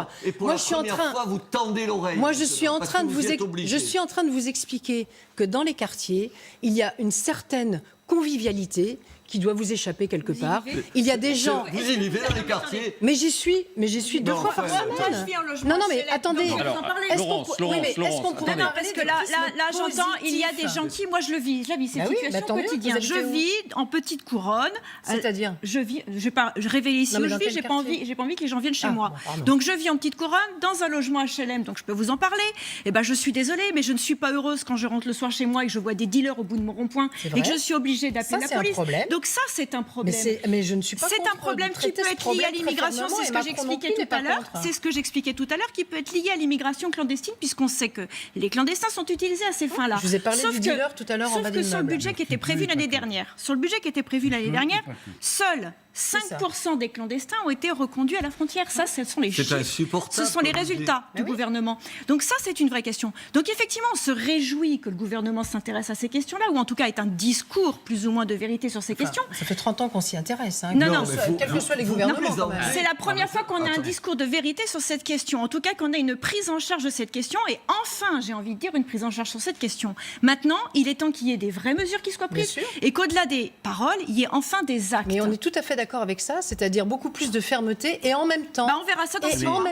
d'abord, Et pour moi la je suis en première train, fois, vous tendez l'oreille. moi je suis en parce train que de vous vous, y êtes obligé. je suis en train de vous expliquer que dans les quartiers, il y a une certaine convivialité qui doit vous échapper quelque part. Il y a des gens. Vous y vivez dans les quartiers. Mais j'y suis deux fois par semaine. Moi, je vis en logement Non, mais HLM, attendez. donc je vais vous en parler. Est-ce qu'on Laurence, peut- oui, mais est-ce Laurence, qu'on pourrait attendez. parler Parce que de là, prisme j'entends, il y a positif. des gens qui, moi je vis cette Bah oui, situation bah tant mieux, quotidienne. vous Je habitez où vis en petite couronne. C'est-à-dire je révèle ici Non, mais où je dans vis, quel j'ai pas quartier envie que les gens viennent chez Ah, moi. bon, pardon. Donc je vis en petite couronne dans un logement HLM, donc je peux vous en parler. Et ben je suis désolée, mais je ne suis pas heureuse quand je rentre le soir chez moi et que je vois des dealers au bout de mon rond-point C'est et que vrai. je suis obligée Ça, d'appeler c'est la un police. problème. Donc ça c'est un problème. Mais je ne suis pas C'est contre un problème de qui traiter peut ce être lié à problème très l'immigration, fermement, c'est et ce que Macron non j'expliquais plus n'est tout à pas l'heure. contre. C'est ce que j'expliquais tout à l'heure qui peut être lié à l'immigration clandestine, puisqu'on sait que les clandestins sont utilisés à ces fins-là. Je vous ai parlé Sauf du que- dealer tout à l'heure en sauf bas que des sur le immeubles. budget qui était prévu l'année dernière, seuls 5% des clandestins ont été reconduits à la frontière. Ça, ce sont les C'est chiffres. insupportable. Ce sont les comme résultats du gouvernement. Donc ça, c'est une vraie question. Donc effectivement, on se réjouit que le gouvernement s'intéresse à ces questions-là, ou en tout cas ait un discours plus ou moins de vérité sur ces questions. Ça fait 30 ans qu'on s'y intéresse. Hein, Non, quels non, que mais soient- vous- quels que soient les vous gouvernements. plaisantez. quand même. C'est la première fois qu'on a un Attendez. discours de vérité sur cette question. En tout cas, qu'on a une prise en charge de cette question. Et enfin, j'ai envie de dire, une prise en charge sur cette question. Maintenant, il est temps qu'il y ait des vraies mesures qui soient prises. Bien sûr. Et qu'au-delà des paroles, il y ait enfin des actes. Mais on est tout à fait d'accord avec ça, c'est-à-dire beaucoup plus de fermeté et en même temps. Bah, on verra ça dans et 6 en mois. même